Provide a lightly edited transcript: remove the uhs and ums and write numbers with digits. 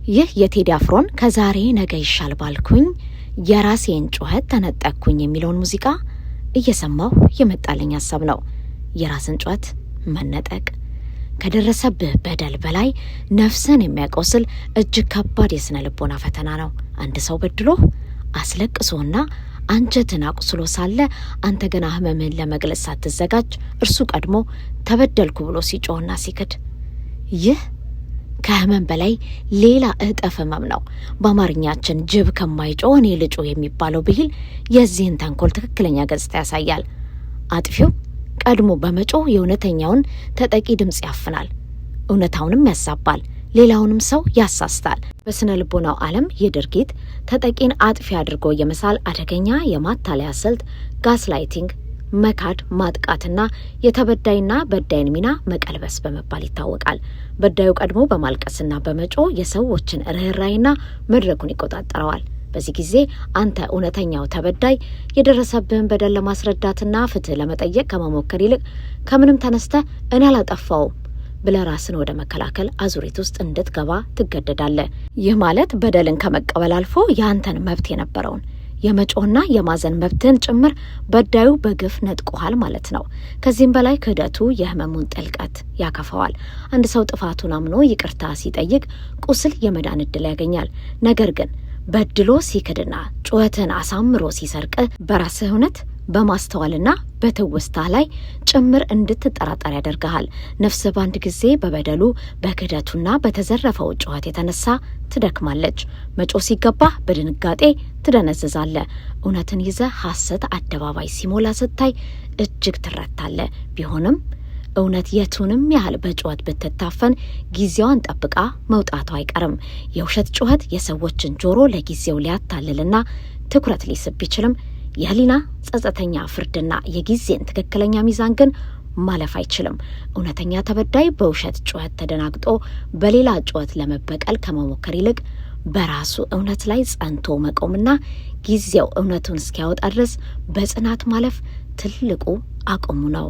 ይህ የቴዲ አፍሮን ከዛሬ ነገ ይሻል ባልኩኝ የራሴን ጩኸት ተነጠቅኩኝ የሚለውን ሙዚቃ እየሰማሁ የመጣልኝ ሐሳብ ነው። የራስን ጩኸት መነጠቅ ከደረሰብህ በደል በላይ ነፍስን የሚያቆስል እጅግ ከባድ የስነ ልቦና ፈተና ነው። አንድ ሰው በድሎ አስለቅሶና አንጀትን አቁስሎ ሳለ አንተ ገና ህመምህን ለመግለጽ ሳትዘጋጅ እርሱ ቀድሞ ተበደልኩ ብሎ ሲጮህና ሲክድ፣ ይህ ከህመም በላይ ሌላ እጥፍ ህመም ነው። በአማርኛችን ጅብ ከማይጮህ እኔ ልጩ የሚባለው ብሂል የዚህን ተንኮል ትክክለኛ ገጽታ ያሳያል። አጥፊው ቀድሞ በመጮህ የእውነተኛውን ተጠቂ ድምጽ ያፍናል፣ እውነታውንም ያሳባል፣ ሌላውንም ሰው ያሳስታል። በስነ ልቦናው ዓለም ይህ ድርጊት ተጠቂን አጥፊ አድርጎ የመሳል አደገኛ የማታለያ ስልት ጋስላይቲንግ፣ መካድ፣ ማጥቃትና የተበዳይና በዳይን ሚና መቀልበስ በመባል ይታወቃል። በዳዩ ቀድሞ በማልቀስና በመጮህ የሰዎችን ርህራይና መድረኩን ይቆጣጠረዋል። በዚህ ጊዜ አንተ እውነተኛው ተበዳይ የደረሰብህን በደል ለማስረዳትና ፍትህ ለመጠየቅ ከመሞከር ይልቅ ከምንም ተነስተህ እኔ አላጠፋውም ብለህ ራስን ወደ መከላከል አዙሪት ውስጥ እንድትገባ ትገደዳለህ። ይህ ማለት በደልን ከመቀበል አልፎ የአንተን መብት የነበረውን የመጮህና የማዘን መብትን ጭምር በዳዩ በግፍ ነጥቆሃል ማለት ነው። ከዚህም በላይ ክህደቱ የህመሙን ጥልቀት ያከፈዋል። አንድ ሰው ጥፋቱን አምኖ ይቅርታ ሲጠይቅ ቁስል የመዳን እድል ያገኛል። ነገር ግን በድሎ ሲክድና ጩኸትን አሳምሮ ሲሰርቅ በራስህ እውነት በማስተዋልና በትውስታ ላይ ጭምር እንድትጠራጠር ያደርግሃል። ነፍስህ በአንድ ጊዜ በበደሉ በክህደቱና በተዘረፈው ጩኸት የተነሳ ትደክማለች። መጮህ ሲገባህ በድንጋጤ ትደነዝዛለህ። እውነትን ይዘህ ሐሰት አደባባይ ሲሞላ ስታይ እጅግ ትረታለህ። ቢሆንም እውነት የቱንም ያህል በጩኸት ብትታፈን ጊዜዋን ጠብቃ መውጣቱ አይቀርም። የውሸት ጩኸት የሰዎችን ጆሮ ለጊዜው ሊያታልልና ትኩረት ሊስብ ቢችልም የህሊና ጸጸተኛ ፍርድና የጊዜን ትክክለኛ ሚዛን ግን ማለፍ አይችልም። እውነተኛ ተበዳይ በውሸት ጩኸት ተደናግጦ በሌላ ጩኸት ለመበቀል ከመሞከር ይልቅ በራሱ እውነት ላይ ጸንቶ መቆምና ጊዜው እውነቱን እስኪያወጣ ድረስ በጽናት ማለፍ ትልቁ አቅሙ ነው።